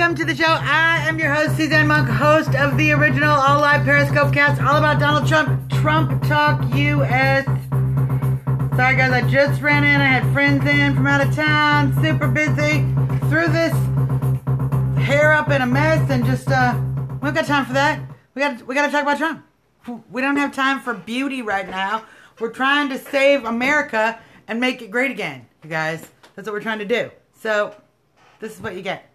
welcome to the show. I am your host, Suzanne Monk, host of the original all-live Periscope cast, all about Donald Trump, Trump Talk US. Sorry guys, I just ran in. I had friends in from out of town, super busy. Threw this hair up in a mess and just, we don't got time for that. We got to talk about Trump. We don't have time for beauty right now. We're trying to save America and make it great again, you guys. That's what we're trying to do. So, this is what you get.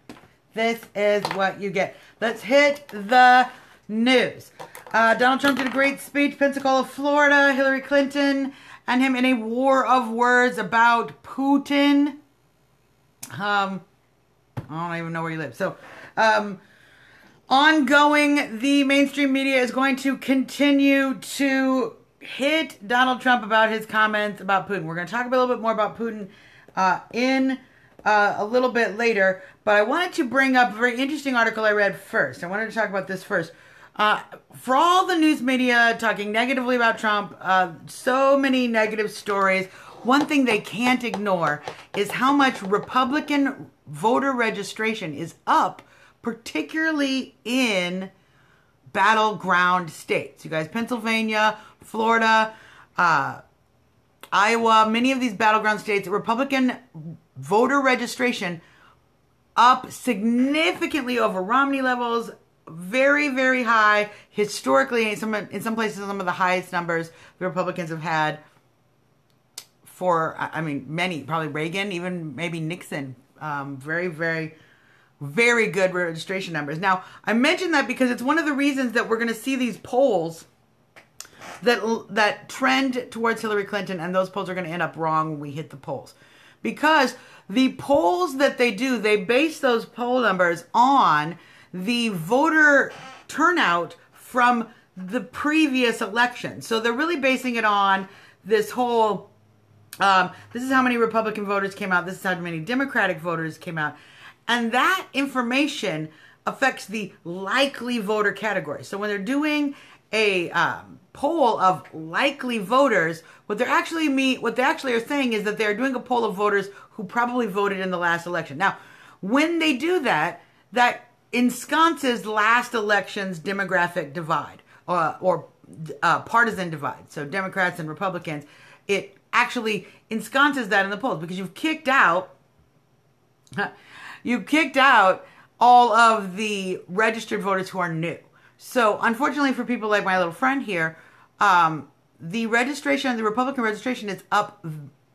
This is what you get. Let's hit the news. Donald Trump did a great speech, Pensacola, Florida. Hillary Clinton and him in a war of words about Putin. I don't even know where you live. So, ongoing, the mainstream media is going to continue to hit Donald Trump about his comments about Putin. We're going to talk a little bit more about Putin in a little bit later, but I wanted to bring up a very interesting article I read first. I wanted to talk about this first. For all the news media talking negatively about Trump, so many negative stories, one thing they can't ignore is how much Republican voter registration is up, particularly in battleground states. You guys, Pennsylvania, Florida, Iowa, many of these battleground states, Republican voter registration up significantly over Romney levels, very, very high. Historically, in some places, some of the highest numbers the Republicans have had for, I mean, many, probably Reagan, even maybe Nixon. Very, very, very good registration numbers. Now, I mentioned that because it's one of the reasons that we're going to see these polls that trend towards Hillary Clinton, and those polls are going to end up wrong when we hit the polls. Because the polls that they do, they base those poll numbers on the voter turnout from the previous election. So they're really basing it on this whole, this is how many Republican voters came out, this is how many Democratic voters came out. And that information affects the likely voter category. So when they're doing a poll of likely voters, what they actually are saying is that they're doing a poll of voters who probably voted in the last election. Now, when they do that, that ensconces last election's demographic divide or partisan divide. So Democrats and Republicans, it actually ensconces that in the polls because you've kicked out all of the registered voters who are new. So, unfortunately for people like my little friend here, the Republican registration is up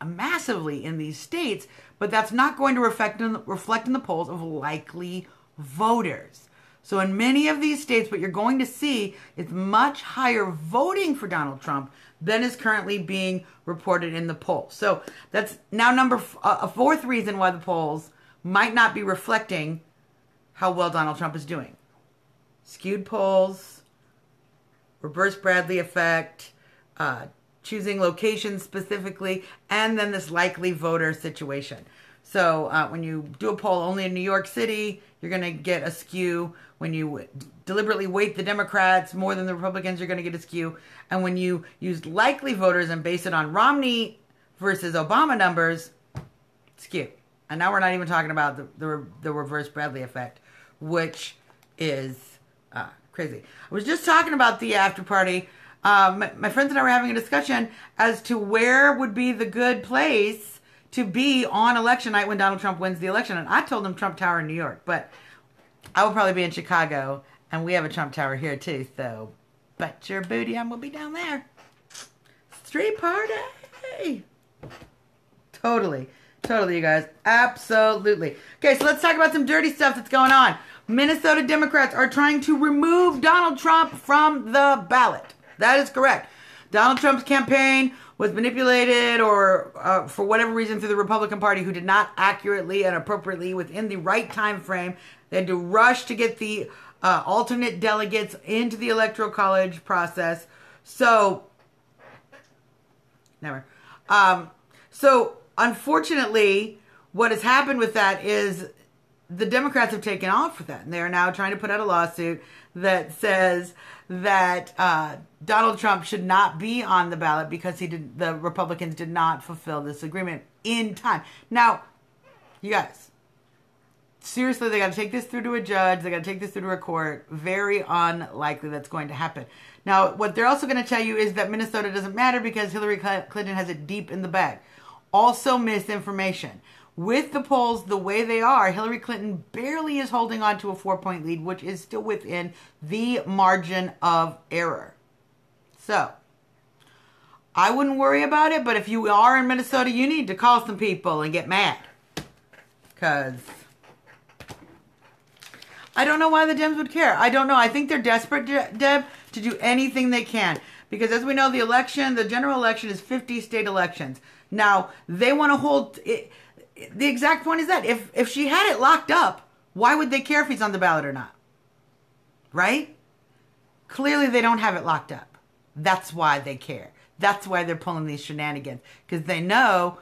massively in these states, but that's not going to reflect in the polls of likely voters. So, in many of these states, what you're going to see is much higher voting for Donald Trump than is currently being reported in the polls. So, that's now a fourth reason why the polls might not be reflecting how well Donald Trump is doing. Skewed polls, reverse Bradley effect, choosing locations specifically, and then this likely voter situation. So when you do a poll only in New York City, you're going to get a skew. When you deliberately weight the Democrats more than the Republicans, you're going to get a skew. And when you use likely voters and base it on Romney versus Obama numbers, skew. And now we're not even talking about the reverse Bradley effect, which is crazy. I was just talking about the after party. My friends and I were having a discussion as to where would be the good place to be on election night when Donald Trump wins the election. And I told them Trump Tower in New York, but I will probably be in Chicago, and we have a Trump Tower here too. So, bet your booty I'm going to be down there. Street party! Totally, you guys. Absolutely. Okay, so let's talk about some dirty stuff that's going on. Minnesota Democrats are trying to remove Donald Trump from the ballot. That is correct. Donald Trump's campaign was manipulated or for whatever reason through the Republican Party who did not accurately and appropriately within the right time frame. They had to rush to get the alternate delegates into the Electoral College process. So, unfortunately, what has happened with that is the Democrats have taken off with that. And they are now trying to put out a lawsuit that says that Donald Trump should not be on the ballot because the Republicans did not fulfill this agreement in time. Now, you guys, seriously, they got to take this through to a judge. They got to take this through to a court. Very unlikely that's going to happen. Now, what they're also going to tell you is that Minnesota doesn't matter because Hillary Clinton has it deep in the bag. Also misinformation. With the polls the way they are, Hillary Clinton barely is holding on to a 4-point lead, which is still within the margin of error. So, I wouldn't worry about it, but if you are in Minnesota, you need to call some people and get mad. Because I don't know why the Dems would care. I don't know. I think they're desperate, Deb, to do anything they can. Because as we know, the general election is 50 state elections. Now, they want to hold... the exact point is that if she had it locked up, why would they care if he's on the ballot or not? Right? Clearly, they don't have it locked up. That's why they care. That's why they're pulling these shenanigans. Because they know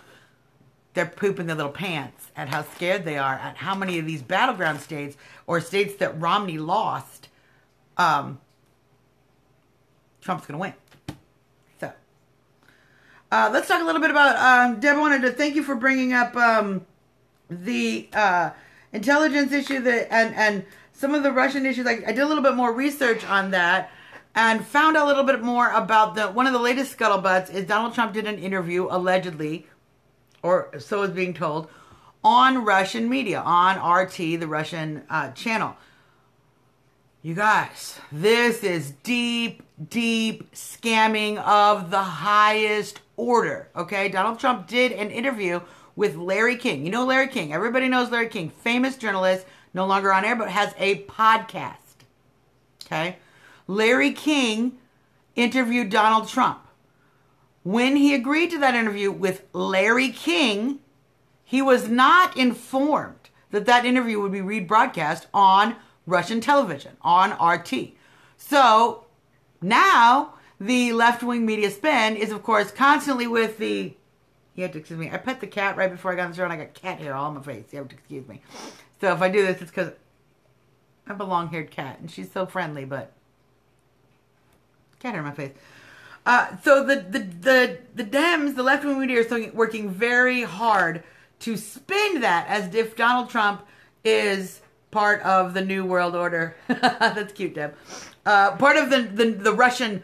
they're pooping their little pants at how scared they are at how many of these battleground states or states that Romney lost, Trump's going to win. So, let's talk a little bit about, Deb, I wanted to thank you for bringing up the intelligence issue and some of the Russian issues. I did a little bit more research on that and found out a little bit more about one of the latest scuttlebutts is Donald Trump did an interview, allegedly, or so is being told, on Russian media, on RT, the Russian channel. You guys, this is deep, deep scamming of the highest order, okay? Donald Trump did an interview with Larry King. You know Larry King. Everybody knows Larry King. Famous journalist, no longer on air, but has a podcast, okay? Larry King interviewed Donald Trump. When he agreed to that interview with Larry King, he was not informed that that interview would be rebroadcast on Russian television, on RT. So now the left-wing media spin is, of course, constantly with the... You have to excuse me. I pet the cat right before I got on the show and I got cat hair all on my face. You have to excuse me. So if I do this, it's because I have a long-haired cat and she's so friendly, but cat hair on my face. So the Dems, the left-wing media, are working very hard to spin that as if Donald Trump is part of the New World Order. That's cute, Deb. Part of the Russian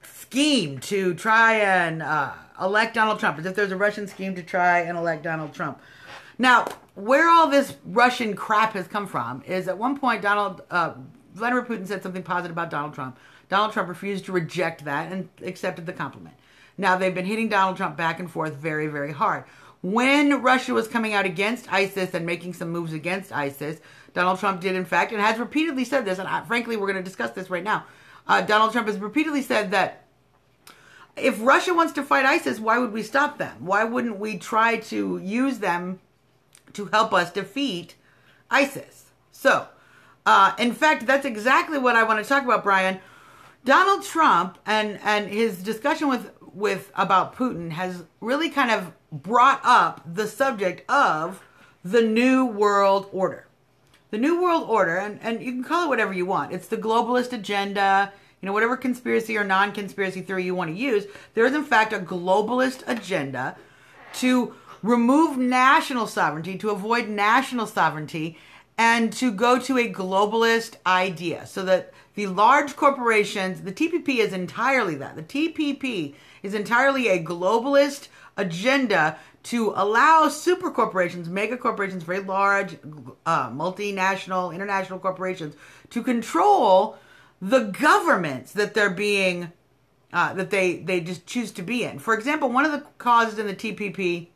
scheme to try and elect Donald Trump, as if there's a Russian scheme to try and elect Donald Trump. Now, where all this Russian crap has come from is at one point Vladimir Putin said something positive about Donald Trump. Donald Trump refused to reject that and accepted the compliment. Now, they've been hitting Donald Trump back and forth very, very hard. When Russia was coming out against ISIS and making some moves against ISIS, Donald Trump did, in fact, and has repeatedly said this, and frankly, we're going to discuss this right now. Donald Trump has repeatedly said that if Russia wants to fight ISIS, why would we stop them? Why wouldn't we try to use them to help us defeat ISIS? So, in fact, that's exactly what I want to talk about, Brian. Donald Trump and his discussion with about Putin has really kind of brought up the subject of the New World Order. The New World Order, and you can call it whatever you want. It's the globalist agenda, whatever conspiracy or non-conspiracy theory you want to use. There is, in fact, a globalist agenda to remove national sovereignty, to avoid national sovereignty, and to go to a globalist idea so that the large corporations, the TPP is entirely that. The TPP is entirely a globalist agenda to allow super corporations, mega corporations, very large, multinational, international corporations to control the governments that they're being, that they just choose to be in. For example, one of the causes in the TPP,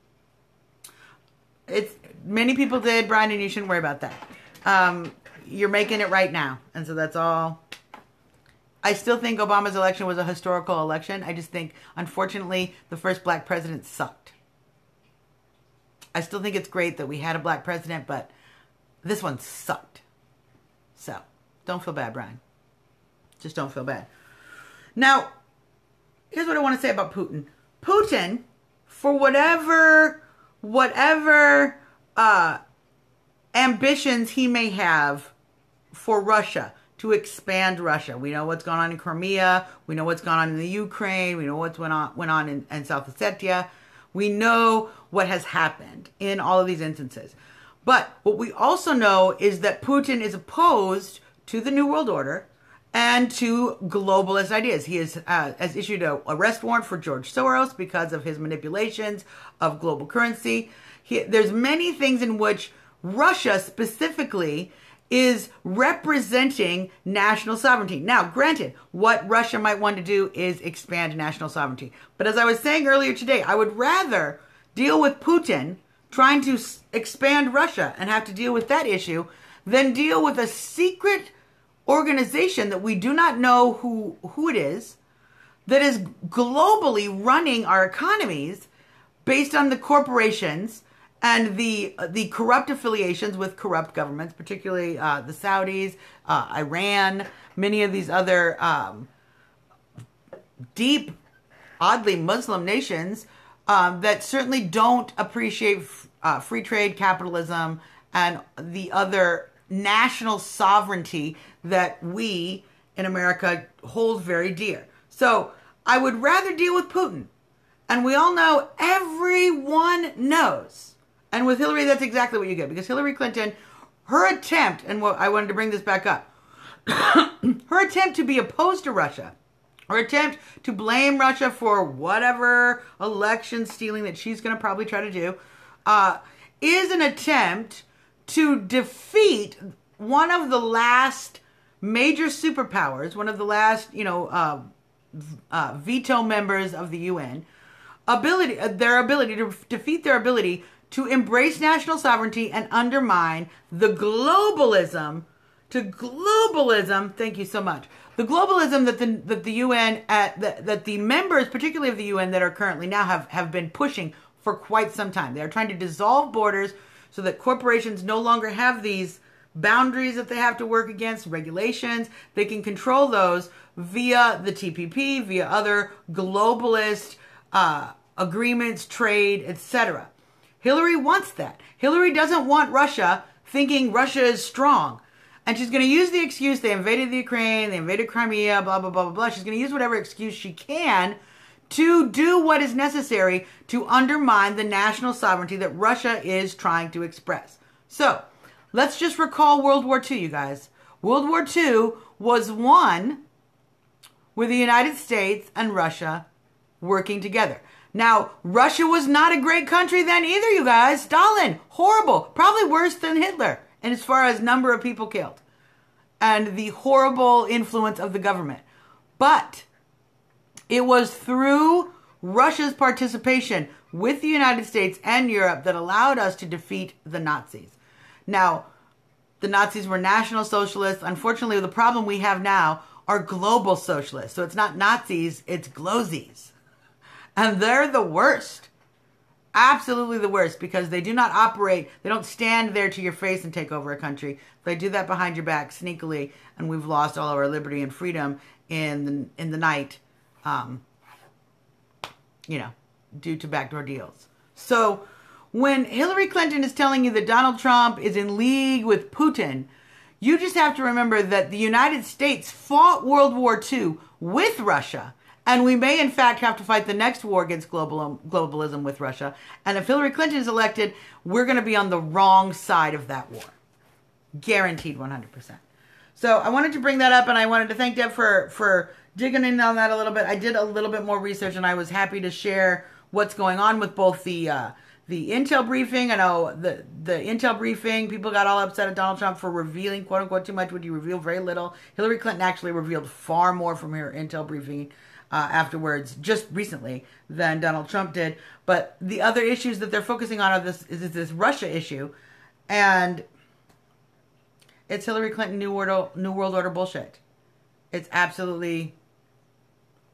many people did, Brian, and you shouldn't worry about that. You're making it right now. And so that's all. I still think Obama's election was a historical election. I just think, unfortunately, the first black president sucked. I still think it's great that we had a black president, but this one sucked. So, don't feel bad, Brian. Just don't feel bad. Now, here's what I want to say about Putin. Putin, for whatever ambitions he may have for Russia, to expand Russia. We know what's gone on in Crimea. We know what's gone on in the Ukraine. We know what's went on in South Ossetia. We know what has happened in all of these instances. But what we also know is that Putin is opposed to the New World Order and to globalist ideas. He has issued an arrest warrant for George Soros because of his manipulations of global currency. There's many things in which Russia specifically is representing national sovereignty. Now, granted, what Russia might want to do is expand national sovereignty. But as I was saying earlier today, I would rather deal with Putin trying to expand Russia and have to deal with that issue than deal with a secret organization that we do not know who it is, that is globally running our economies based on the corporations and the corrupt affiliations with corrupt governments, particularly the Saudis, Iran, many of these other deep, oddly Muslim nations that certainly don't appreciate free trade, capitalism, and the other national sovereignty that we in America hold very dear. So I would rather deal with Putin. And we all know, everyone knows. And with Hillary, that's exactly what you get. Because Hillary Clinton, her attempt, and I wanted to bring this back up, her attempt to be opposed to Russia, her attempt to blame Russia for whatever election stealing that she's going to probably try to do, is an attempt to defeat one of the last major superpowers, one of the last, veto members of the UN, their ability to defeat their ability to embrace national sovereignty and undermine the globalism, thank you so much, the globalism that the UN, that the members, particularly of the UN that are currently now have been pushing for quite some time. They are trying to dissolve borders so that corporations no longer have these boundaries that they have to work against, regulations. They can control those via the TPP, via other globalist agreements, trade, etc. Hillary wants that. Hillary doesn't want Russia thinking Russia is strong. And she's going to use the excuse they invaded the Ukraine, they invaded Crimea, blah, blah, blah, blah, blah. She's going to use whatever excuse she can to do what is necessary to undermine the national sovereignty that Russia is trying to express. So, let's just recall World War II, you guys. World War II was won with the United States and Russia working together. Now, Russia was not a great country then either, you guys. Stalin, horrible. Probably worse than Hitler, and as far as number of people killed and the horrible influence of the government. But it was through Russia's participation with the United States and Europe that allowed us to defeat the Nazis. Now, the Nazis were National Socialists. Unfortunately, the problem we have now are global socialists. So it's not Nazis, it's glosies. And they're the worst. Absolutely the worst, because they do not operate, they don't stand there to your face and take over a country. They do that behind your back sneakily, and we've lost all of our liberty and freedom in the night, due to backdoor deals. So when Hillary Clinton is telling you that Donald Trump is in league with Putin, you just have to remember that the United States fought World War II with Russia. And we may, in fact, have to fight the next war against globalism with Russia. And if Hillary Clinton is elected, we're going to be on the wrong side of that war. Guaranteed 100%. So I wanted to bring that up, and I wanted to thank Deb for digging in on that a little bit. I did a little bit more research, and I was happy to share what's going on with both the Intel briefing. I know the Intel briefing, people got all upset at Donald Trump for revealing, quote unquote, too much when he revealed very little. Hillary Clinton actually revealed far more from her Intel briefing afterwards, just recently, than Donald Trump did. But the other issues that they're focusing on is this Russia issue, and it's Hillary Clinton New World Order bullshit. It's absolutely.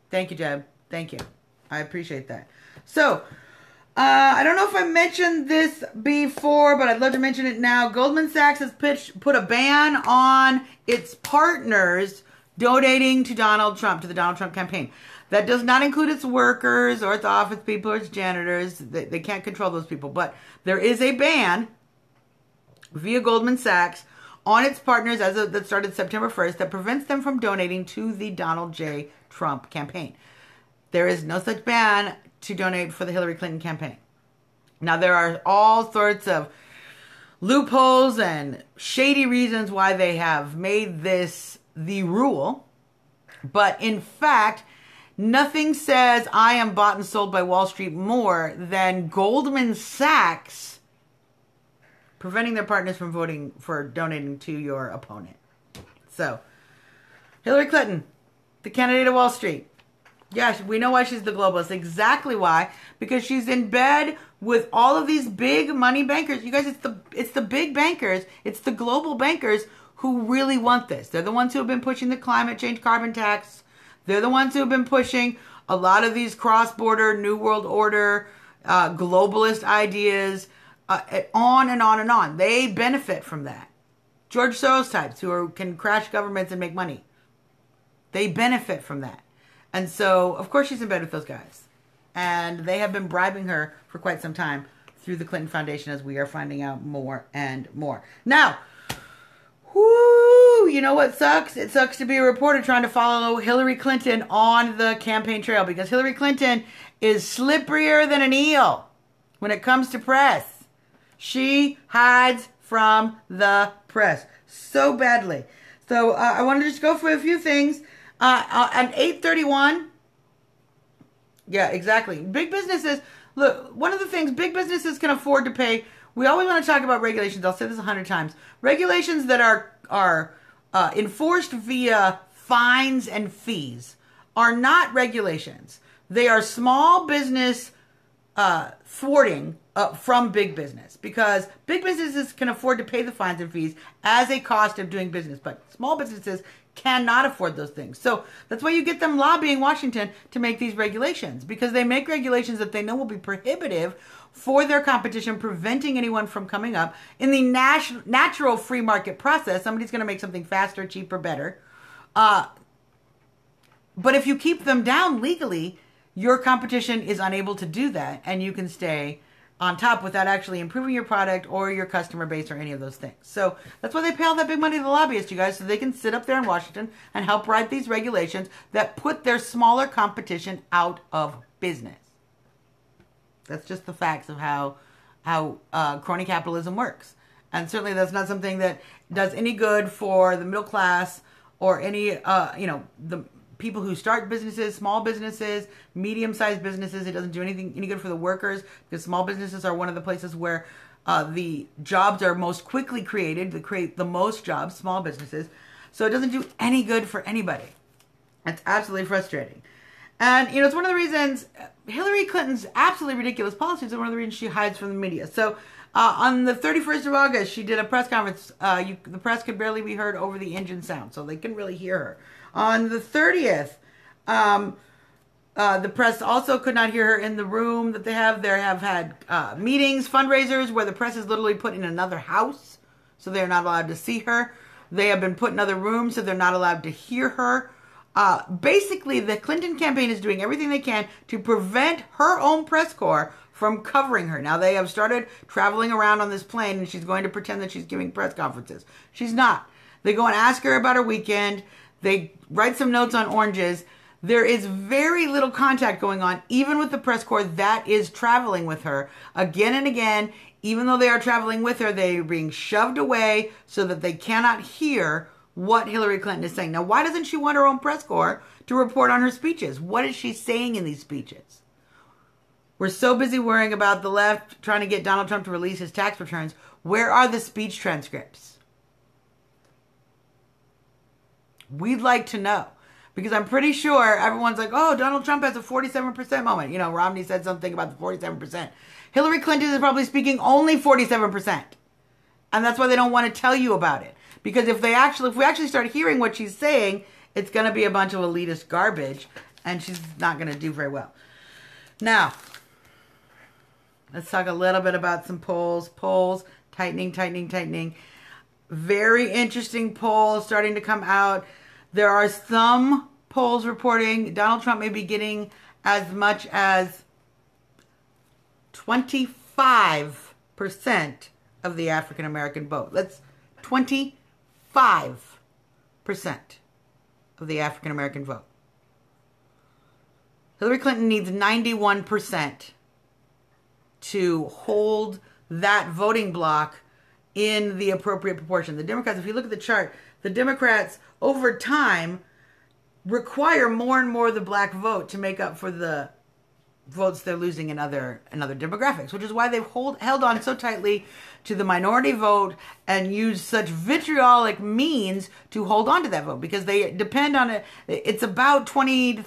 Thank you, Jeb. Thank you. I appreciate that. So, I don't know if I mentioned this before, but I'd love to mention it now. Goldman Sachs has put a ban on its partners donating to Donald Trump, to the Donald Trump campaign. That does not include its workers or its office people or its janitors. They can't control those people. But there is a ban via Goldman Sachs on its partners that started September 1st that prevents them from donating to the Donald J. Trump campaign. There is no such ban to donate for the Hillary Clinton campaign. Now, there are all sorts of loopholes and shady reasons why they have made this the rule. But in fact, nothing says I am bought and sold by Wall Street more than Goldman Sachs preventing their partners from voting for donating to your opponent. So, Hillary Clinton, the candidate of Wall Street. Yeah, we know why she's the globalist. Exactly why. Because she's in bed with all of these big money bankers. You guys, it's the big bankers. It's the global bankers who really want this. They're the ones who have been pushing the climate change carbon tax. They're the ones who have been pushing a lot of these cross-border, New World Order, globalist ideas, on and on and on. They benefit from that. George Soros types who can crash governments and make money. They benefit from that. And so, of course, she's in bed with those guys. And they have been bribing her for quite some time through the Clinton Foundation, as we are finding out more and more. Now, you know what sucks? It sucks to be a reporter trying to follow Hillary Clinton on the campaign trail, because Hillary Clinton is slipperier than an eel when it comes to press. She hides from the press so badly. So I wanted to just go through a few things. At 8:31, yeah, exactly. Big businesses, look, one of the things big businesses can afford to pay, we always want to talk about regulations. I'll say this 100 times. Regulations that are enforced via fines and fees are not regulations. They are small business thwarting from big business, because big businesses can afford to pay the fines and fees as a cost of doing business, but small businesses cannot afford those things. So that's why you get them lobbying Washington to make these regulations, because they make regulations that they know will be prohibitive for their competition, preventing anyone from coming up. In the natural free market process, somebody's going to make something faster, cheaper, better. But if you keep them down legally, your competition is unable to do that, and you can stay on top without actually improving your product or your customer base or any of those things. So that's why they pay all that big money to the lobbyists, you guys, so they can sit up there in Washington and help write these regulations that put their smaller competition out of business. That's just the facts of how crony capitalism works. And certainly that's not something that does any good for the middle class or any, the people who start businesses, small businesses, medium-sized businesses. It doesn't do any good for the workers, because small businesses are one of the places where the jobs are most quickly created. They create the most jobs, small businesses. So it doesn't do any good for anybody. It's absolutely frustrating. And, it's one of the reasons Hillary Clinton's absolutely ridiculous policies are one of the reasons she hides from the media. So on the 31st of August, she did a press conference. The press could barely be heard over the engine sound, so they couldn't really hear her. On the 30th, the press also could not hear her in the room that they have. They have had meetings, fundraisers, where the press is literally put in another house, so they're not allowed to see her. They have been put in other rooms, so they're not allowed to hear her. Basically, the Clinton campaign is doing everything they can to prevent her own press corps from covering her. Now, they have started traveling around on this plane, and she's going to pretend that she's giving press conferences. She's not. They go and ask her about her weekend. They write some notes on oranges. There is very little contact going on, even with the press corps that is traveling with her. Again and again, even though they are traveling with her, they are being shoved away so that they cannot hear what Hillary Clinton is saying. Now, why doesn't she want her own press corps to report on her speeches? What is she saying in these speeches? We're so busy worrying about the left trying to get Donald Trump to release his tax returns. Where are the speech transcripts? We'd like to know. Because I'm pretty sure everyone's like, oh, Donald Trump has a 47% moment. Romney said something about the 47%. Hillary Clinton is probably speaking only 47%. And that's why they don't want to tell you about it. Because if we actually start hearing what she's saying, it's going to be a bunch of elitist garbage, and she's not going to do very well. Now, let's talk a little bit about some polls. Polls, tightening. Very interesting polls starting to come out. There are some polls reporting Donald Trump may be getting as much as 25% of the African American vote. That's 25% of the African American vote. Hillary Clinton needs 91% to hold that voting block in the appropriate proportion. The Democrats, if you look at the chart, the Democrats over time require more and more of the black vote to make up for the votes they're losing in other demographics, which is why they've held on so tightly to the minority vote and use such vitriolic means to hold on to that vote, because they depend on it. It's about 28 to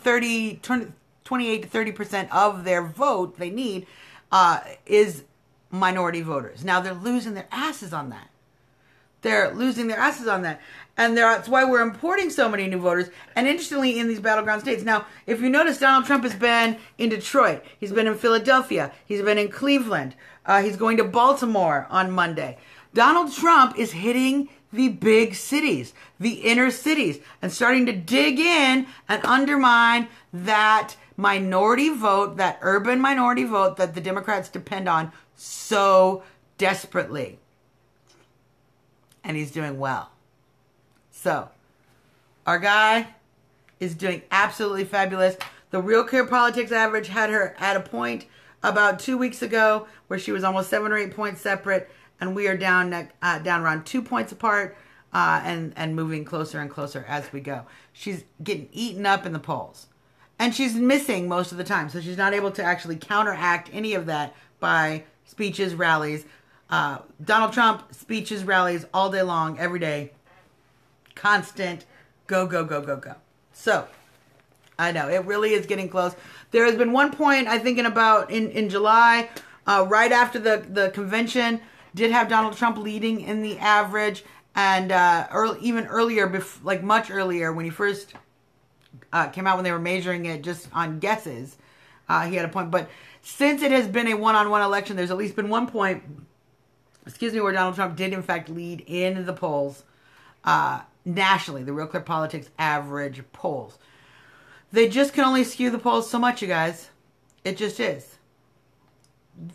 30% of their vote they need is minority voters. Now they're losing their asses on that. And that's why we're importing so many new voters. And interestingly, in these battleground states. Now, if you notice, Donald Trump has been in Detroit. He's been in Philadelphia. He's been in Cleveland. He's going to Baltimore on Monday. Donald Trump is hitting the big cities, the inner cities, and starting to dig in and undermine that minority vote, that urban minority vote that the Democrats depend on so desperately. And he's doing well. So, our guy is doing absolutely fabulous. The Real Clear Politics average had her at a point about 2 weeks ago where she was almost 7 or 8 points separate, and we are down around 2 points apart, and moving closer and closer as we go. She's getting eaten up in the polls, and she's missing most of the time, so she's not able to actually counteract any of that by speeches, rallies. Donald Trump, speeches, rallies all day long, every day. Constant, go, go, go, go, go. So, I know, it really is getting close. There has been one point, I think in July, right after the convention, did have Donald Trump leading in the average, and even earlier, much earlier, when he first came out, when they were measuring it just on guesses, he had a point. But since it has been a one-on-one election, there's at least been one point, where Donald Trump did in fact lead in the polls, nationally, the Real Clear Politics average polls. They just can only skew the polls so much, you guys. It just is.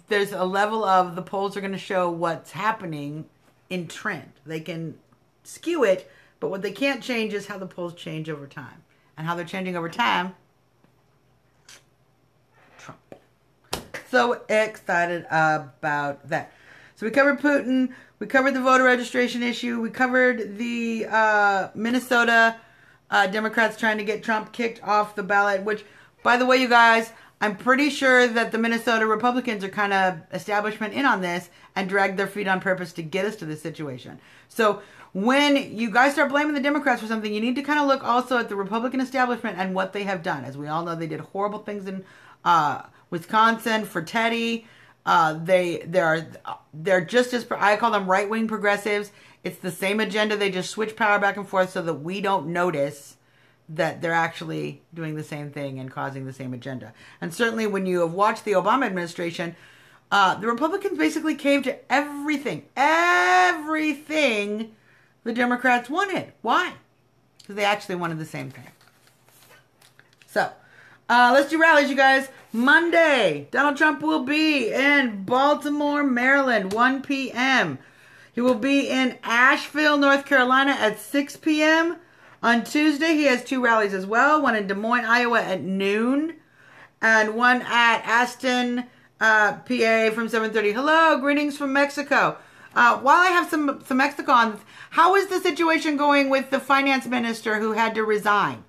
There's a level of the polls are going to show what's happening in trend. They can skew it, but what they can't change is how the polls change over time. And how they're changing over time, Trump. So excited about that. So we covered Putin. We covered the voter registration issue. We covered the Minnesota Democrats trying to get Trump kicked off the ballot, which, by the way, you guys, I'm pretty sure that the Minnesota Republicans are kind of establishment in on this and dragged their feet on purpose to get us to this situation. So when you guys start blaming the Democrats for something, you need to kind of look also at the Republican establishment and what they have done. As we all know, they did horrible things in Wisconsin for Teddy. They're just as, I call them right-wing progressives. It's the same agenda. They just switch power back and forth so that we don't notice that they're actually doing the same thing and causing the same agenda. And certainly when you have watched the Obama administration, the Republicans basically caved to everything the Democrats wanted. Why? Because they actually wanted the same thing. So, let's do rallies, you guys. Monday, Donald Trump will be in Baltimore, Maryland, 1 p.m. He will be in Asheville, North Carolina at 6 p.m. On Tuesday, he has 2 rallies as well. One in Des Moines, Iowa at noon. And one at Aston, PA from 7:30. Hello, greetings from Mexico. While I have some Mexico on, how is the situation going with the finance minister who had to resign?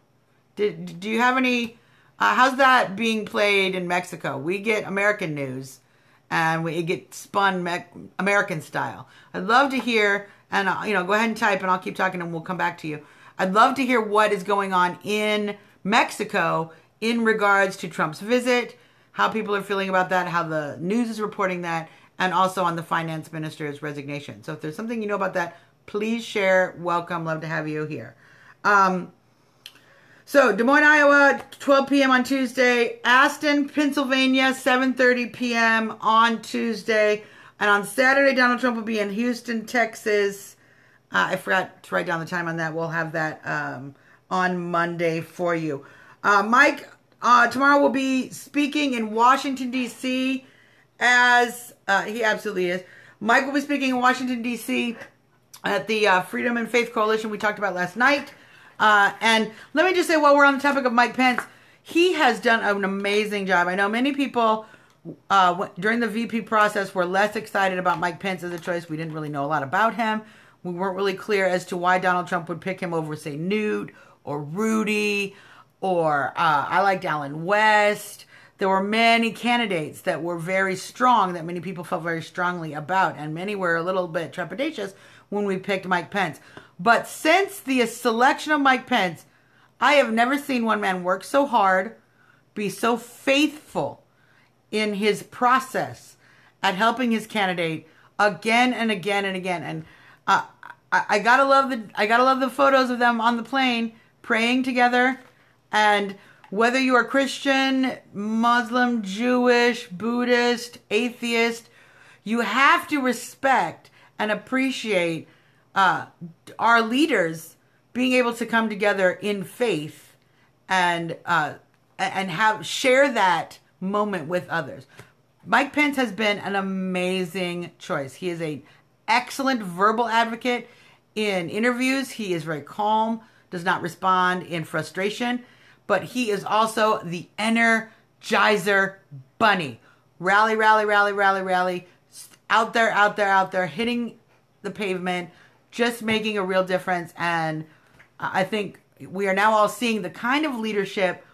Do you have any... how's that being played in Mexico? We get American news, and we get spun American style. I'd love to hear, and go ahead and type, and I'll keep talking, and we'll come back to you. I'd love to hear what is going on in Mexico in regards to Trump's visit, how people are feeling about that, how the news is reporting that, and also on the finance minister's resignation. So if there's something you know about that, please share. Welcome. Love to have you here. So, Des Moines, Iowa, 12 p.m. on Tuesday. Aston, Pennsylvania, 7:30 p.m. on Tuesday. And on Saturday, Donald Trump will be in Houston, Texas. I forgot to write down the time on that. We'll have that on Monday for you. Mike, tomorrow will be speaking in Washington, D.C. as... he absolutely is. Mike will be speaking in Washington, D.C. at the Freedom and Faith Coalition we talked about last night. And let me just say, while we're on the topic of Mike Pence, he has done an amazing job. I know many people during the VP process, were less excited about Mike Pence as a choice. We didn't really know a lot about him. We weren't really clear as to why Donald Trump would pick him over, say, Newt or Rudy, or I liked Alan West. There were many candidates that were very strong, that many people felt very strongly about, and many were a little bit trepidatious when we picked Mike Pence. But since the selection of Mike Pence, I have never seen one man work so hard, be so faithful in his process at helping his candidate again and again and again. And I gotta love the photos of them on the plane praying together. And whether you are Christian, Muslim, Jewish, Buddhist, atheist, you have to respect and appreciate our leaders being able to come together in faith and share that moment with others. Mike Pence has been an amazing choice. He is an excellent verbal advocate in interviews. He is very calm, does not respond in frustration, but he is also the energizer bunny. Rally, rally, rally, rally, rally. Out there, out there, out there, hitting the pavement, just making a real difference. And I think we are now all seeing the kind of leadership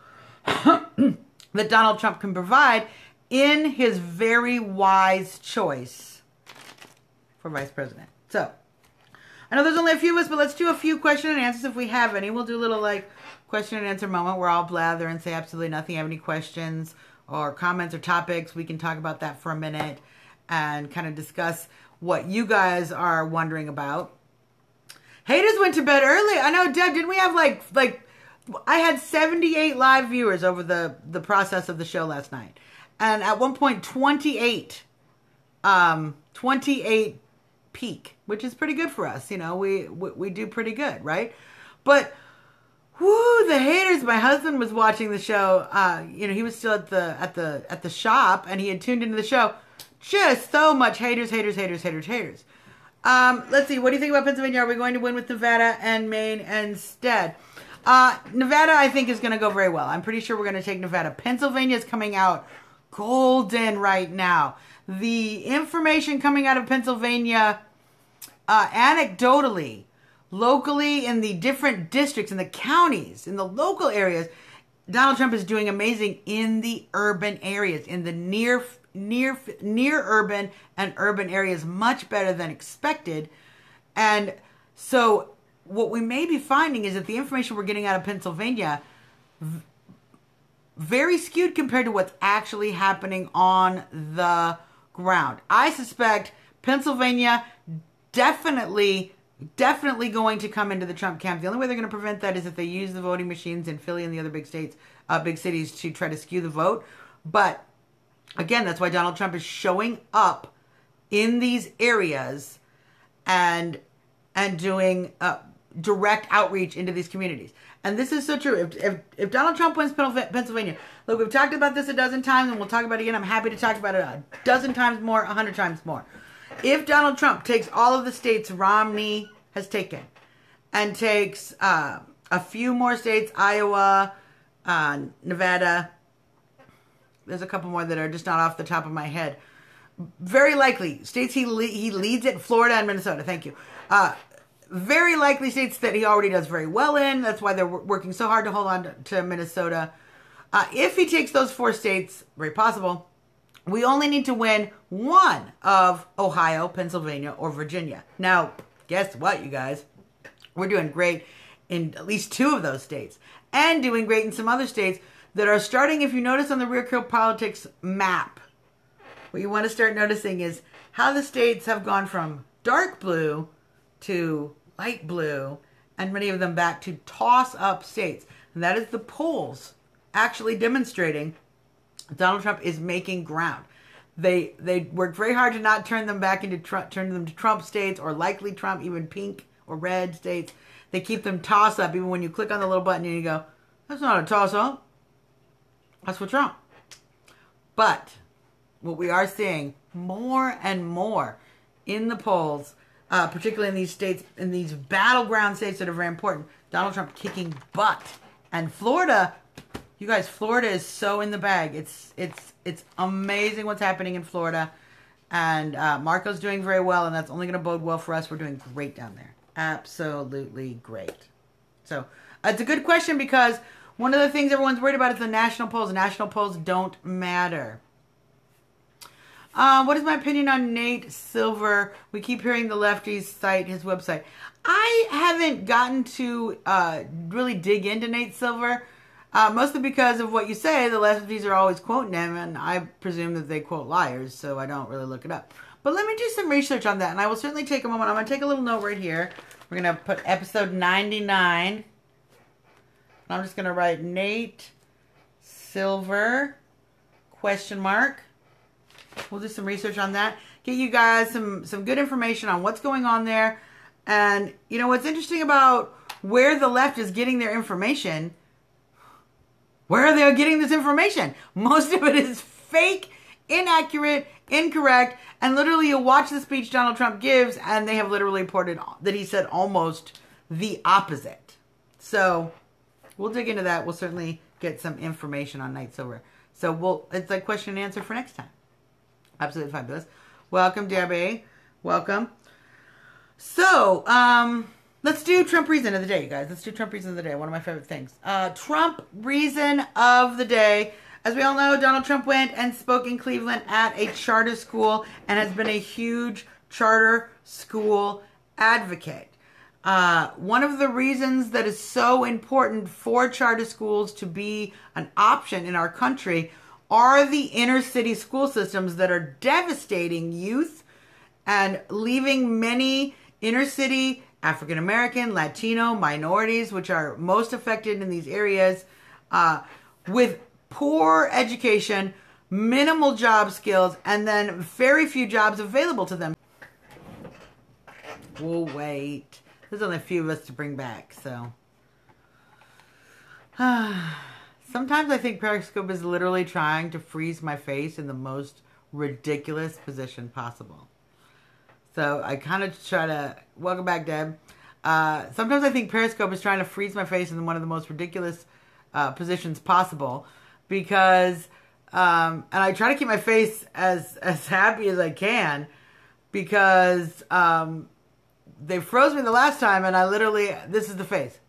that Donald Trump can provide in his very wise choice for vice president. So, I know there's only a few of us, but let's do a few question and answers if we have any. We'll do a little like question and answer moment where I'll blather and say absolutely nothing. Have any questions or comments or topics? We can talk about that for a minute and kind of discuss what you guys are wondering about. Haters went to bed early. I know, Deb, didn't we have like I had 78 live viewers over the process of the show last night. And at one point, 28 peak, which is pretty good for us. You know, we do pretty good, right? But, whoo, the haters. My husband was watching the show. He was still at the shop, and he had tuned into the show. Just so much haters. Let's see. What do you think about Pennsylvania? Are we going to win with Nevada and Maine instead? Nevada, I think, is going to go very well. I'm pretty sure we're going to take Nevada. Pennsylvania is coming out golden right now. The information coming out of Pennsylvania, anecdotally, locally, in the different districts, in the counties, in the local areas, Donald Trump is doing amazing in the urban areas, in the near urban and urban areas, much better than expected. And so what we may be finding is that the information we're getting out of Pennsylvania very skewed compared to what's actually happening on the ground. I suspect Pennsylvania definitely going to come into the Trump camp. The only way they're going to prevent that is if they use the voting machines in Philly and the other big cities to try to skew the vote. But again, that's why Donald Trump is showing up in these areas and doing direct outreach into these communities. And this is so true. If Donald Trump wins Pennsylvania, look, we've talked about this a dozen times, and we'll talk about it again. I'm happy to talk about it a dozen times more, 100 times more. If Donald Trump takes all of the states Romney has taken and takes a few more states, Iowa, Nevada, there's a couple more that are just not off the top of my head. Very likely, states he leads it, Florida and Minnesota, thank you. Very likely states that he already does very well in. That's why they're working so hard to hold on to Minnesota. If he takes those 4 states, very possible, we only need to win one of Ohio, Pennsylvania, or Virginia. Now, guess what, you guys? We're doing great in at least 2 of those states. And doing great in some other states that are starting, if you notice on the Real Clear Politics map, what you want to start noticing is how the states have gone from dark blue to light blue, and many of them back to toss-up states. And that is the polls actually demonstrating Donald Trump is making ground. They worked very hard to not turn them back into turn them to Trump states or likely Trump, even pink or red states. They keep them toss-up, even when you click on the little button and you go, that's not a toss-up. That's for Trump. But what we are seeing more and more in the polls, particularly in these states, in these battleground states that are very important, Donald Trump kicking butt. And Florida, You guys, Florida is so in the bag. It's amazing what's happening in Florida. And Marco's doing very well, and that's only going to bode well for us. We're doing great down there. Absolutely great. So it's a good question because one of the things everyone's worried about is the national polls. National polls don't matter. What is my opinion on Nate Silver? We keep hearing the lefties cite his website. I haven't gotten to really dig into Nate Silver, mostly because of what you say. The lefties are always quoting him, and I presume that they quote liars, so I don't really look it up. But let me do some research on that, and I will certainly take a moment. I'm going to take a little note right here. We're going to put episode 99. I'm just going to write Nate Silver, question mark. We'll do some research on that. Get you guys some good information on what's going on there. And, you know, what's interesting about where the left is getting their information, where are they getting this information? Most of it is fake, inaccurate, incorrect, and literally you'll watch the speech Donald Trump gives, and they have literally reported that he said almost the opposite. So we'll dig into that. We'll certainly get some information on Nate Silver. So it's a question and answer for next time. Absolutely fabulous. Welcome, Debbie. Welcome. So, let's do Trump reason of the day, you guys. Let's do Trump reason of the day. One of my favorite things. Trump reason of the day. As we all know, Donald Trump went and spoke in Cleveland at a charter school and has been a huge charter school advocate. One of the reasons that is so important for charter schools to be an option in our country are the inner city school systems that are devastating youth and leaving many inner city African American, Latino minorities, which are most affected in these areas, with poor education, minimal job skills, and then very few jobs available to them. We'll wait. There's only a few of us to bring back, so. Sometimes I think Periscope is literally trying to freeze my face in the most ridiculous position possible. So I kind of try to... Welcome back, Deb. Sometimes I think Periscope is trying to freeze my face in one of the most ridiculous positions possible because... and I try to keep my face as happy as I can because they froze me the last time and I literally... This is the face.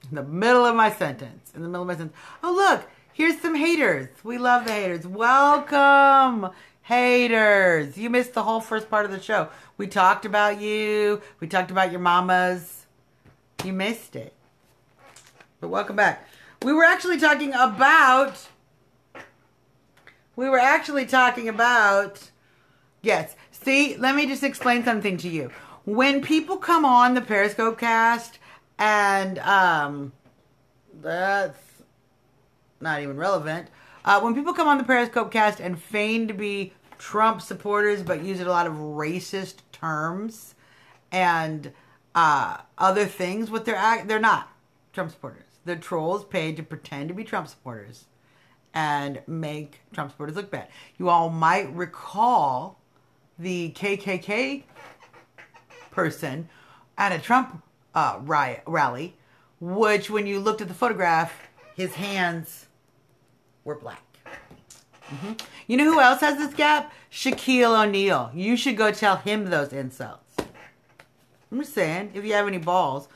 In the middle of my sentence. In the middle of my sentence. Oh, look. Here's some haters. We love the haters. Welcome, haters. You missed the whole first part of the show. We talked about you. We talked about your mamas. You missed it. But welcome back. We were actually talking about... Yes. See, let me just explain something to you. When people come on the Periscope cast... And that's not even relevant. When people come on the Periscope cast and feign to be Trump supporters but use a lot of racist terms and other things, they're not Trump supporters. They're trolls paid to pretend to be Trump supporters and make Trump supporters look bad. You all might recall the KKK person at a Trump rally, which when you looked at the photograph, his hands were black. Mm-hmm. You know who else has this gap? Shaquille O'Neal. You should go tell him those insults. I'm just saying, if you have any balls.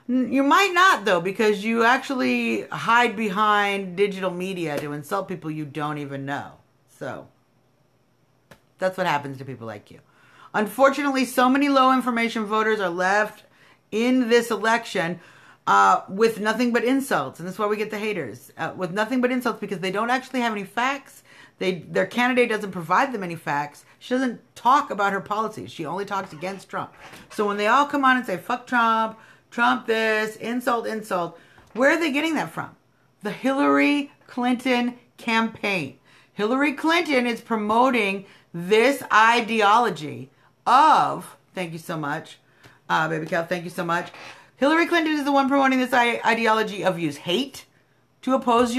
You might not, though, because you actually hide behind digital media to insult people you don't even know. So, that's what happens to people like you. Unfortunately, so many low information voters are left in this election with nothing but insults. And that's why we get the haters. With nothing but insults because they don't actually have any facts. Their candidate doesn't provide them any facts. She doesn't talk about her policies. She only talks against Trump. So when they all come on and say, fuck Trump, Trump this, insult, insult, where are they getting that from? The Hillary Clinton campaign. Hillary Clinton is promoting this ideology of, thank you so much, Baby Cal, thank you so much. Hillary Clinton is the one promoting this ideology of use hate to oppose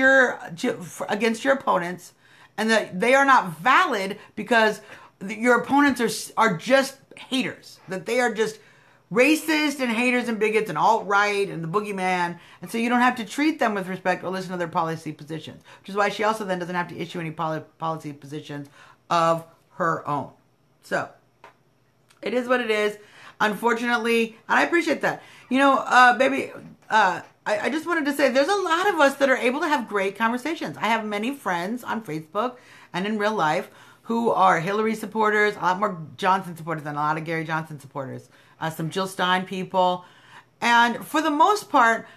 against your opponents, and that they are not valid because your opponents are just haters. That they are just racist and haters and bigots and alt-right and the boogeyman. And so you don't have to treat them with respect or listen to their policy positions. Which is why she also then doesn't have to issue any policy positions of her own. So, it is what it is. Unfortunately, and I appreciate that. Baby, I just wanted to say there's a lot of us that are able to have great conversations. I have many friends on Facebook and in real life who are Hillary supporters, a lot more Johnson supporters than a lot of Gary Johnson supporters, some Jill Stein people. And for the most part,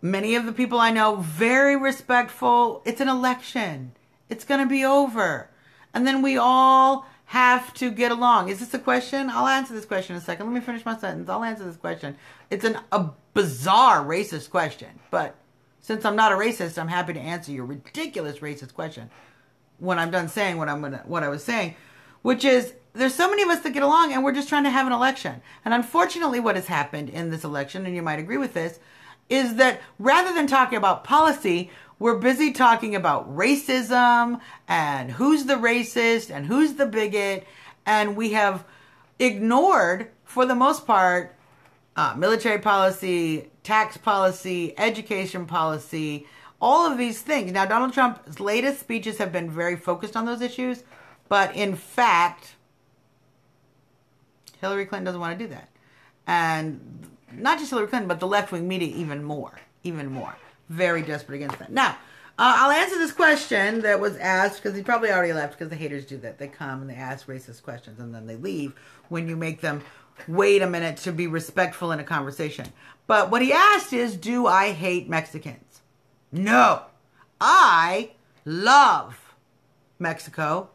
many of the people I know, very respectful. It's an election. It's going to be over. And then we all have to get along. Is this a question? I'll answer this question in a second. Let me finish my sentence. I'll answer this question. It's a bizarre racist question, but since I'm not a racist, I'm happy to answer your ridiculous racist question when I'm done saying what I was saying, which is there's so many of us that get along and we're just trying to have an election. And unfortunately what has happened in this election, and you might agree with this, is that rather than talking about policy, we're busy talking about racism and who's the racist and who's the bigot. And we have ignored, for the most part, military policy, tax policy, education policy, all of these things. Now, Donald Trump's latest speeches have been very focused on those issues. But in fact, Hillary Clinton doesn't want to do that. And not just Hillary Clinton, but the left-wing media even more. Very desperate against that. Now, I'll answer this question that was asked, because he probably already left, because the haters do that. They come and they ask racist questions, and then they leave when you make them wait a minute to be respectful in a conversation. But what he asked is, do I hate Mexicans? No. I love Mexico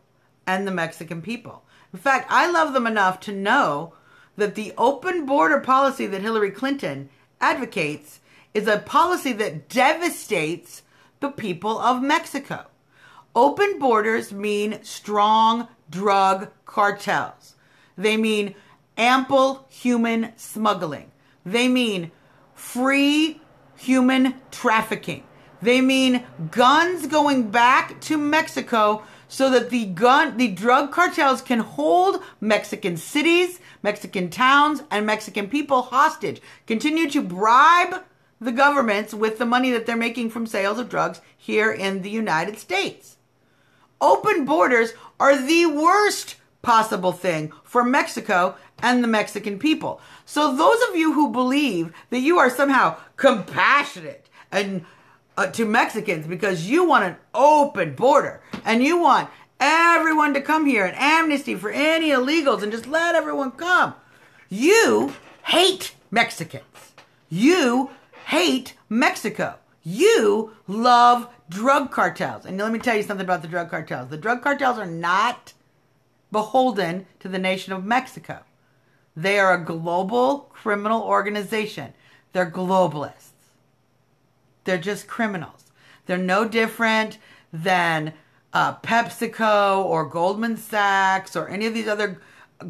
and the Mexican people. In fact, I love them enough to know that the open border policy that Hillary Clinton advocates is a policy that devastates the people of Mexico. Open borders mean strong drug cartels. They mean ample human smuggling. They mean free human trafficking. They mean guns going back to Mexico so that the drug cartels can hold Mexican cities, Mexican towns, and Mexican people hostage. Continue to bribe the governments with the money that they're making from sales of drugs here in the United States. Open borders are the worst possible thing for Mexico and the Mexican people. So those of you who believe that you are somehow compassionate and to Mexicans because you want an open border and you want everyone to come here and amnesty for any illegals and just let everyone come, you hate Mexicans. You hate Mexico. You love drug cartels. And let me tell you something about the drug cartels. The drug cartels are not beholden to the nation of Mexico. They are a global criminal organization. They're globalists. They're just criminals. They're no different than PepsiCo or Goldman Sachs or any of these other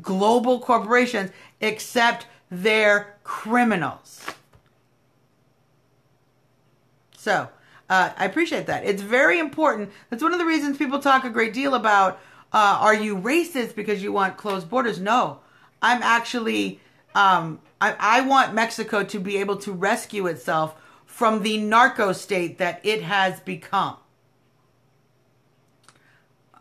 global corporations, except they're criminals. So, I appreciate that. It's very important. That's one of the reasons people talk a great deal about, are you racist because you want closed borders? No. I'm actually, I want Mexico to be able to rescue itself from the narco state that it has become.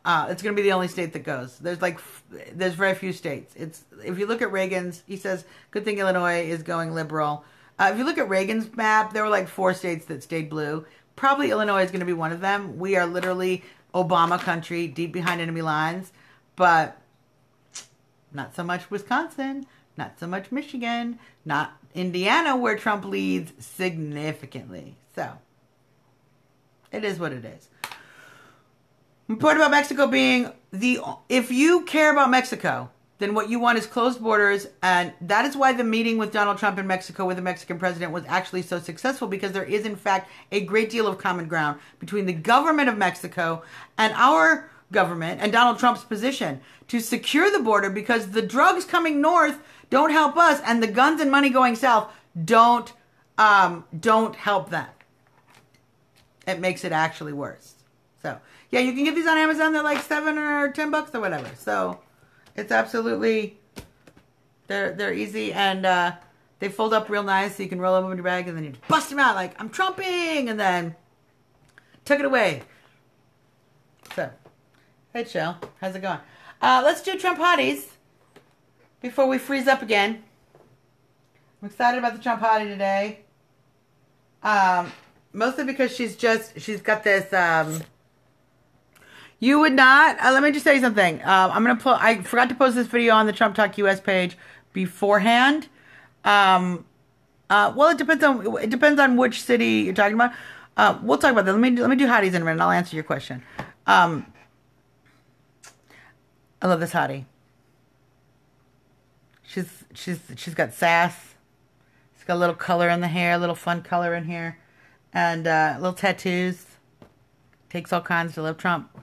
It's going to be the only state that goes. There's very few states. If you look at Reagan's, he says, good thing Illinois is going liberal. If you look at Reagan's map, there were like 4 states that stayed blue. Probably Illinois is going to be one of them. We are literally Obama country, deep behind enemy lines. But not so much Wisconsin, not so much Michigan, not Indiana, where Trump leads significantly. So, it is what it is. The point about Mexico being, if you care about Mexico, then what you want is closed borders, and that is why the meeting with Donald Trump in Mexico with the Mexican president was actually so successful, because there is, in fact, a great deal of common ground between the government of Mexico and our government and Donald Trump's position to secure the border, because the drugs coming north don't help us, and the guns and money going south don't help them. It makes it actually worse. So, yeah, you can get these on Amazon. They're like $7 or $10 or whatever. So, it's absolutely They're easy, and they fold up real nice, so you can roll them in your bag, and then you just bust them out like, I'm trumping, and then tuck it away. So, hey, Chill. How's it going? Let's do Trump hotties before we freeze up again. I'm excited about the Trump hottie today. Mostly because she's got this, you would not, let me just say something. I forgot to post this video on the Trump Talk US page beforehand. Well, it depends on which city you're talking about. We'll talk about that. Let me do hotties in a minute, and I'll answer your question. I love this hottie. She's got sass. She's got a little color in the hair, a little fun color in here, and little tattoos. Takes all kinds to love Trump,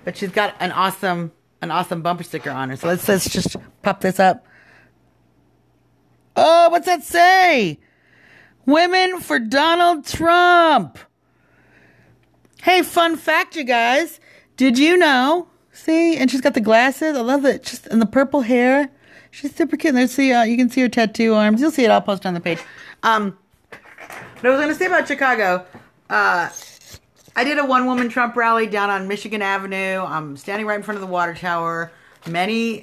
but she's got an awesome bumper sticker on her. So let's just pop this up. Oh, what's that say? Women for Donald Trump. Hey, fun fact, you guys. Did you know? See, and she's got the glasses. I love it. Just and the purple hair. She's super cute. Let's see. You can see her tattoo arms. You'll see it. I'll post on the page. But I was going to say about Chicago. I did a one-woman Trump rally down on Michigan Avenue. I'm standing right in front of the water tower.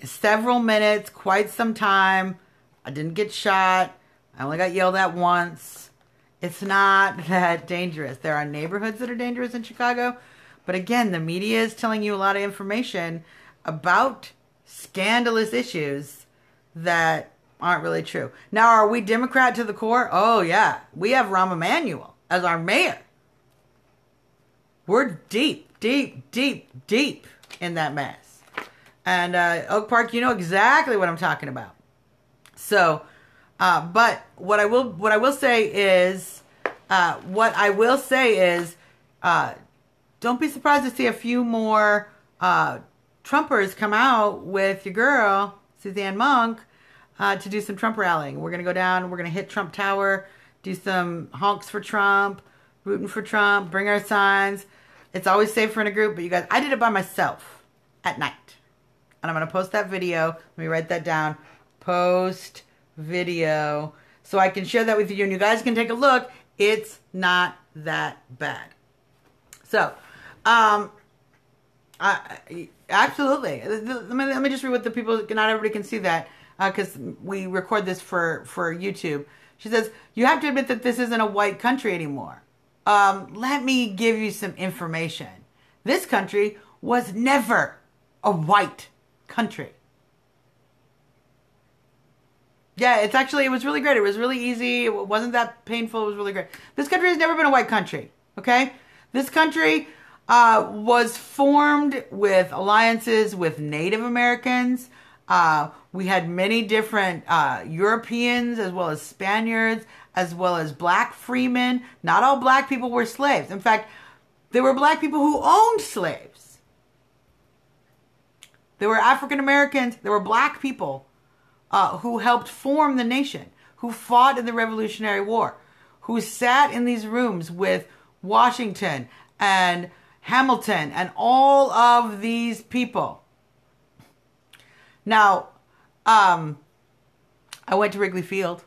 Several minutes, quite some time. I didn't get shot. I only got yelled at once. It's not that dangerous. There are neighborhoods that are dangerous in Chicago. But again, the media is telling you a lot of information about scandalous issues that aren't really true. Now, are we Democrat to the core? Oh, yeah. We have Rahm Emanuel as our mayor. We're deep, deep, deep, deep in that mess. And Oak Park, you know exactly what I'm talking about. So, but what I will say is, don't be surprised to see a few more Trumpers come out with your girl, Suzanne Monk, to do some Trump rallying. We're going to go down, we're going to hit Trump Tower, do some honks for Trump, rooting for Trump, bring our signs. It's always safer in a group, but you guys, I did it by myself at night. And I'm going to post that video. Let me write that down. Post video. So I can share that with you and you guys can take a look. It's not that bad. So, absolutely. Let me just read what the people, not everybody can see that because we record this for YouTube. She says, you have to admit that this isn't a white country anymore. Let me give you some information. This country was never a white country. Yeah, it was really great. It was really easy. It wasn't that painful. It was really great. This country has never been a white country, okay? This country was formed with alliances with Native Americans. We had many different Europeans as well as Spaniards, as well as black freemen. Not all black people were slaves. In fact, there were black people who owned slaves. There were African Americans. There were black people who helped form the nation, who fought in the Revolutionary War, who sat in these rooms with Washington and Hamilton and all of these people. Now, I went to Wrigley Field.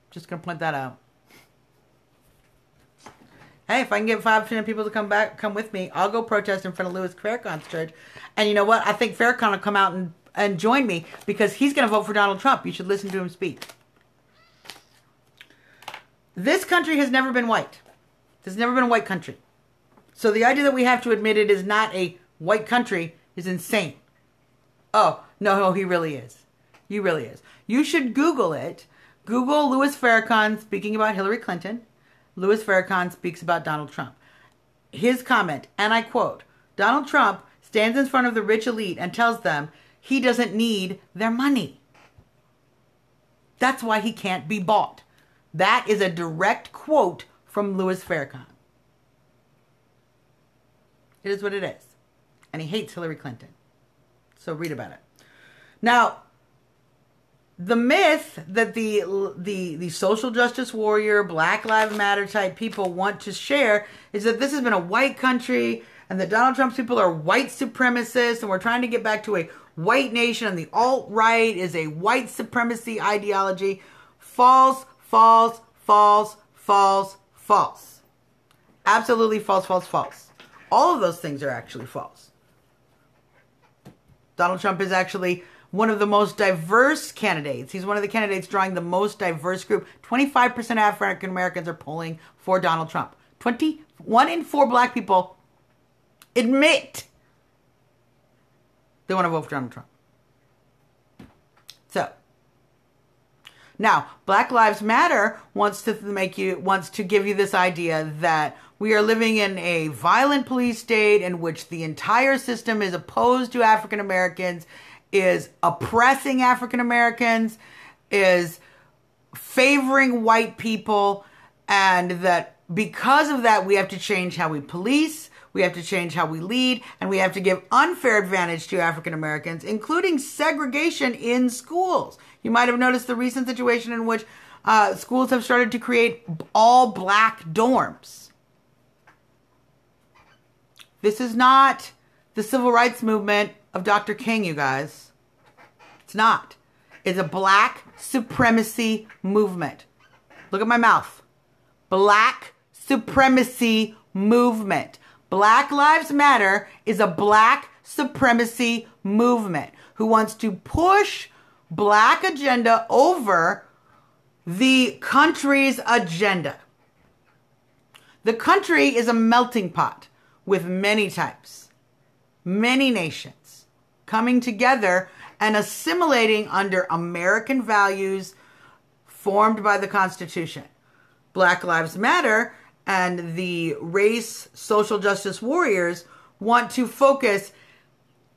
Just going to point that out. Hey, if I can get 5-10 people to come with me, I'll go protest in front of Louis Farrakhan's church. And you know what? I think Farrakhan will come out and join me because he's going to vote for Donald Trump. You should listen to him speak. This country has never been white. There's never been a white country. So the idea that we have to admit it is not a white country is insane. Oh, no, he really is. He really is. You should Google it. Google Louis Farrakhan speaking about Hillary Clinton. Louis Farrakhan speaks about Donald Trump. His comment, and I quote, Donald Trump stands in front of the rich elite and tells them he doesn't need their money. That's why he can't be bought. That is a direct quote from Louis Farrakhan. It is what it is. And he hates Hillary Clinton. So read about it. Now, the myth that the social justice warrior, Black Lives Matter type people want to share is that this has been a white country and that Donald Trump's people are white supremacists and we're trying to get back to a white nation and the alt-right is a white supremacy ideology. False, false, false, false, false. Absolutely false, false, false. All of those things are actually false. Donald Trump is actually one of the most diverse candidates. He's one of the candidates drawing the most diverse group. 25% of African Americans are polling for Donald Trump. 1 in 4 black people admit they want to vote for Donald Trump. So, now, Black Lives Matter wants to give you this idea that we are living in a violent police state in which the entire system is opposed to African Americans, is oppressing African Americans, is favoring white people, and that because of that, we have to change how we police, we have to change how we lead, and we have to give unfair advantage to African Americans, including segregation in schools. You might have noticed the recent situation in which schools have started to create all black dorms. This is not the civil rights movement of Dr. King, you guys. It's not. It's a black supremacy movement. Look at my mouth. Black supremacy movement. Black Lives Matter is a black supremacy movement who wants to push black agenda over the country's agenda. The country is a melting pot with many types, many nations coming together and assimilating under American values formed by the Constitution. Black Lives Matter and the race social justice warriors want to focus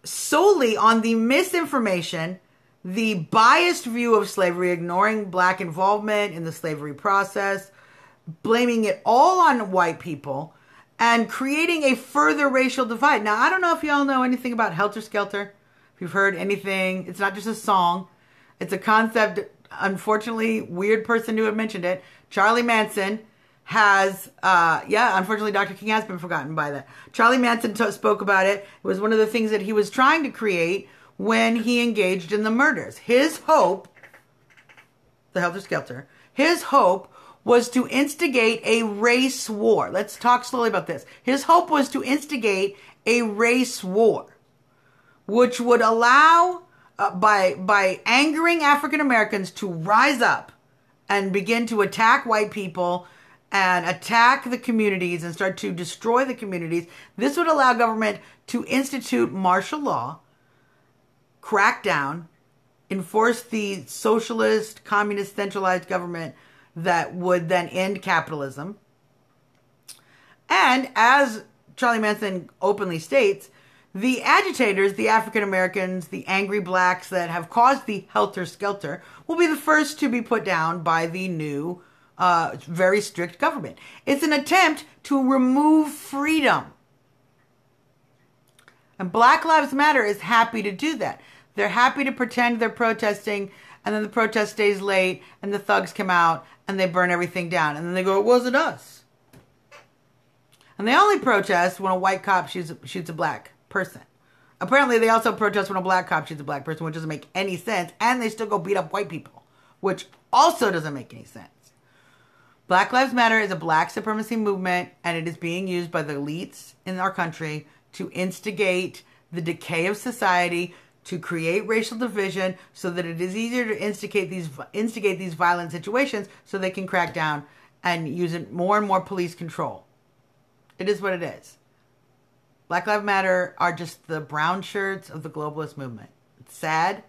solely on the misinformation, the biased view of slavery, ignoring black involvement in the slavery process, blaming it all on white people, and creating a further racial divide. Now, I don't know if y'all know anything about Helter Skelter. If you've heard anything, it's not just a song. It's a concept, unfortunately, weird person who had mentioned it. Charlie Manson has, unfortunately, Dr. King has been forgotten by that. Charlie Manson spoke about it. It was one of the things that he was trying to create when he engaged in the murders. His hope, the Helter Skelter, his hope was to instigate a race war. Let's talk slowly about this. His hope was to instigate a race war, which would allow, by angering African Americans to rise up and begin to attack white people and attack the communities and start to destroy the communities. This would allow government to institute martial law, crack down, enforce the socialist, communist, centralized government that would then end capitalism. And as Charlie Manson openly states, the agitators, the African Americans, the angry blacks that have caused the Helter Skelter will be the first to be put down by the new, very strict government. It's an attempt to remove freedom. And Black Lives Matter is happy to do that. They're happy to pretend they're protesting, and then the protest stays late, and the thugs come out, and they burn everything down. And then they go, it wasn't us. And they only protest when a white cop shoots a black person. Apparently, they also protest when a black cop shoots a black person, which doesn't make any sense. And they still go beat up white people, which also doesn't make any sense. Black Lives Matter is a black supremacy movement, and it is being used by the elites in our country to instigate the decay of society, to create racial division so that it is easier to instigate these violent situations so they can crack down and use more and more police control. It is what it is. Black Lives Matter are just the brown shirts of the globalist movement. It's sad, and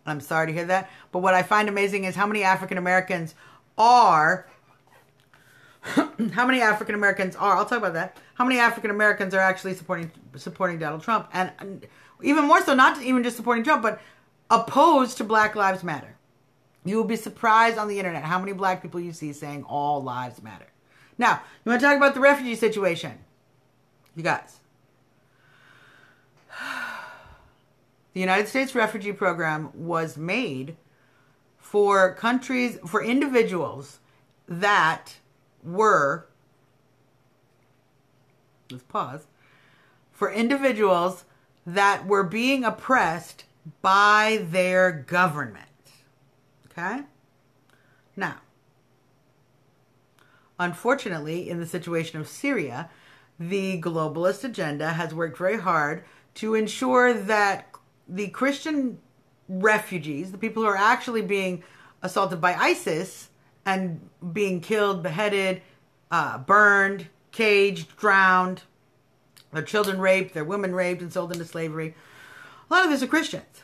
I'm sorry to hear that. But what I find amazing is how many African Americans are... I'll talk about that. How many African Americans are actually supporting Donald Trump? And even more so, not even just supporting Trump, but opposed to Black Lives Matter. You will be surprised on the internet how many black people you see saying all lives matter. Now, you want to talk about the refugee situation? You guys. The United States refugee program was made for individuals that were, let's pause, for individuals that were being oppressed by their government. Okay? Now, unfortunately, in the situation of Syria, the globalist agenda has worked very hard to ensure that the Christian refugees, the people who are actually being assaulted by ISIS and being killed, beheaded, burned, caged, drowned, their children raped, their women raped and sold into slavery, a lot of these are Christians.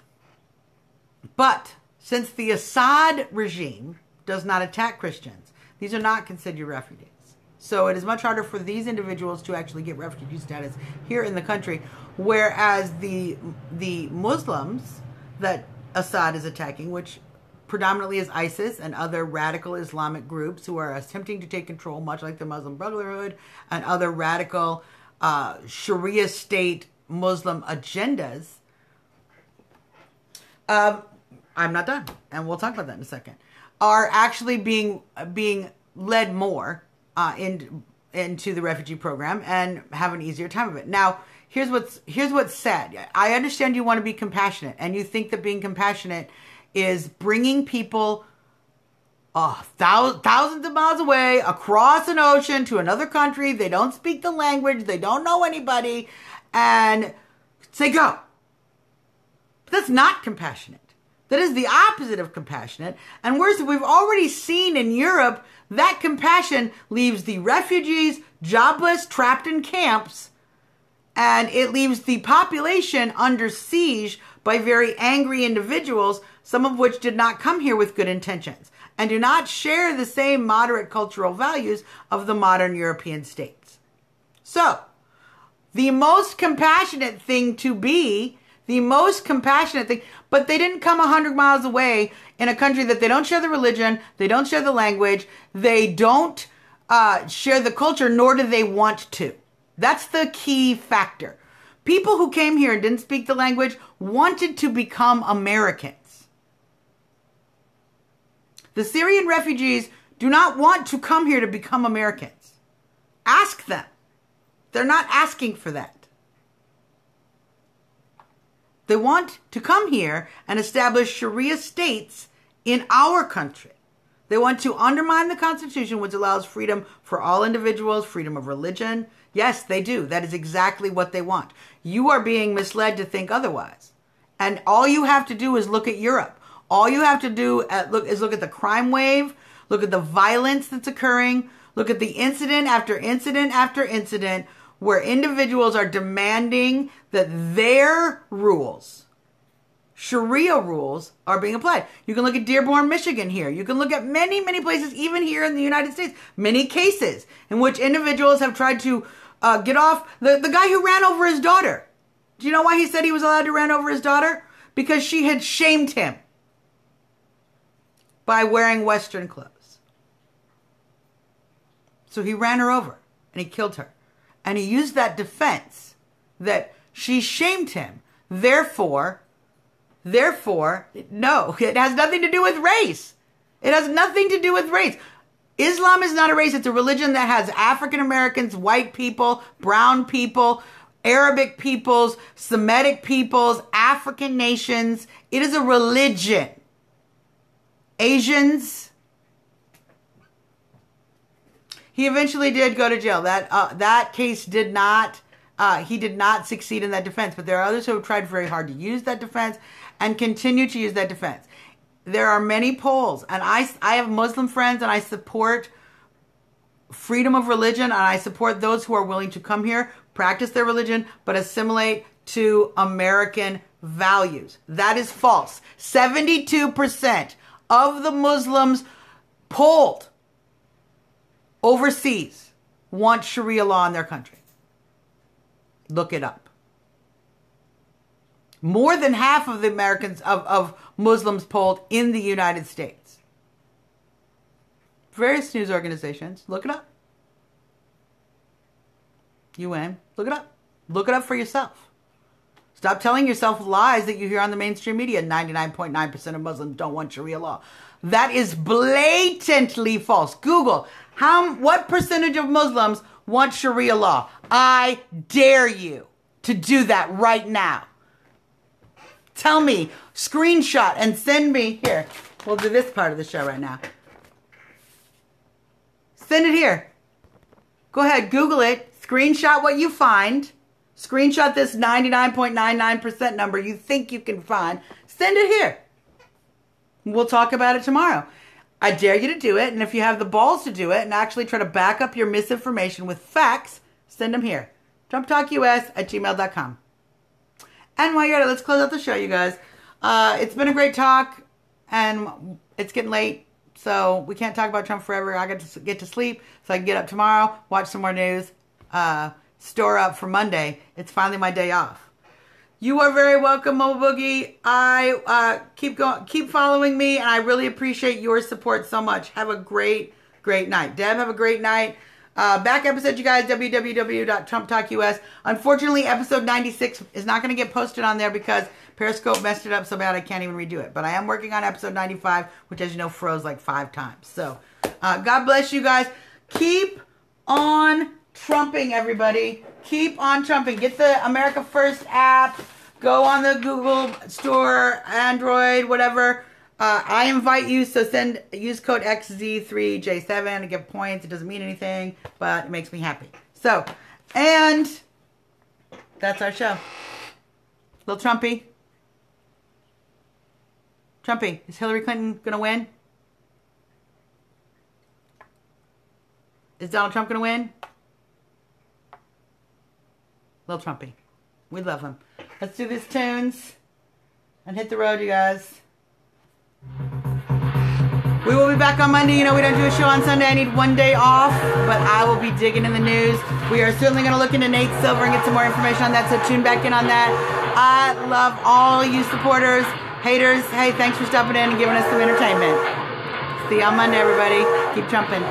But since the Assad regime does not attack Christians, these are not considered refugees. So it is much harder for these individuals to actually get refugee status here in the country, whereas the Muslims that Assad is attacking, which predominantly is ISIS and other radical Islamic groups who are attempting to take control, much like the Muslim Brotherhood and other radical Sharia state Muslim agendas. I'm not done, and we'll talk about that in a second. Are actually being led more into the refugee program and have an easier time of it. Now, here's what's sad. I understand you want to be compassionate, and you think that being compassionate is bringing people thousands of miles away across an ocean to another country. They don't speak the language. They don't know anybody, and say go. But that's not compassionate. That is the opposite of compassionate. And worse, we've already seen in Europe that compassion leaves the refugees jobless, trapped in camps, and it leaves the population under siege by very angry individuals, some of which did not come here with good intentions and do not share the same moderate cultural values of the modern European states. So, the most compassionate thing to be, but they didn't come 100 miles away in a country that they don't share the religion, they don't share the language, they don't share the culture, nor do they want to. That's the key factor. People who came here and didn't speak the language wanted to become Americans. The Syrian refugees do not want to come here to become Americans. Ask them. They're not asking for that. They want to come here and establish Sharia states in our country. They want to undermine the Constitution, which allows freedom for all individuals, freedom of religion. Yes, they do. That is exactly what they want. You are being misled to think otherwise. And all you have to do is look at Europe. All you have to do is look at the crime wave, look at the violence that's occurring, look at the incident after incident after incident, where individuals are demanding that their rules, Sharia rules, are being applied. You can look at Dearborn, Michigan here. You can look at many, many places, even here in the United States, many cases in which individuals have tried to get off. The guy who ran over his daughter. Do you know why he said he was allowed to run over his daughter? Because she had shamed him by wearing Western clothes. So he ran her over and he killed her. And he used that defense that she shamed him. Therefore, no, it has nothing to do with race. It has nothing to do with race. Islam is not a race. It's a religion that has African Americans, white people, brown people, Arabic peoples, Semitic peoples, African nations. It is a religion. Asians. He eventually did go to jail. That case did not, he did not succeed in that defense. But there are others who have tried very hard to use that defense and continue to use that defense. There are many polls, and I have Muslim friends, and I support freedom of religion, and I support those who are willing to come here, practice their religion, but assimilate to American values. That is false. 72% of the Muslims polled overseas want Sharia law in their country. Look it up. More than half of the Americans, of Muslims polled in the United States. Various news organizations, look it up. UN, look it up. Look it up for yourself. Stop telling yourself lies that you hear on the mainstream media. 99.9% of Muslims don't want Sharia law. That is blatantly false. Google, what percentage of Muslims want Sharia law? I dare you to do that right now. Tell me, screenshot and send me here. We'll do this part of the show right now. Send it here. Go ahead, Google it. Screenshot what you find. Screenshot this 99.99% number you think you can find. Send it here. We'll talk about it tomorrow. I dare you to do it. And if you have the balls to do it and actually try to back up your misinformation with facts, send them here. TrumpTalkUS@gmail.com. And while you're at it, let's close out the show, you guys. It's been a great talk, and it's getting late, so we can't talk about Trump forever. I got to get to sleep so I can get up tomorrow, watch some more news, store up for Monday. It's finally my day off. You are very welcome, Mobile Boogie. I keep following me, and I really appreciate your support so much. Have a great night. Deb, have a great night. Back episode, you guys, www.trumptalkus. Unfortunately, episode 96 is not going to get posted on there because Periscope messed it up so bad I can't even redo it. But I am working on episode 95, which, as you know, froze like 5 times. So, God bless you guys. Keep on trumping, everybody. Keep on trumping. Get the America First app. Go on the Google Store, Android, whatever. I invite you, so use code XZ3J7 to get points. It doesn't mean anything, but it makes me happy. So, and that's our show. Little Trumpy. Trumpy, is Hillary Clinton going to win? Is Donald Trump going to win? Little Trumpy. We love him. Let's do these tunes and hit the road, you guys. We will be back on Monday. You know, we don't do a show on Sunday. I need one day off, but I will be digging in the news. We are certainly going to look into Nate Silver and get some more information on that, so tune back in on that. I love all you supporters, haters. Hey, thanks for stopping in and giving us some entertainment. See you on Monday, everybody. Keep trumping.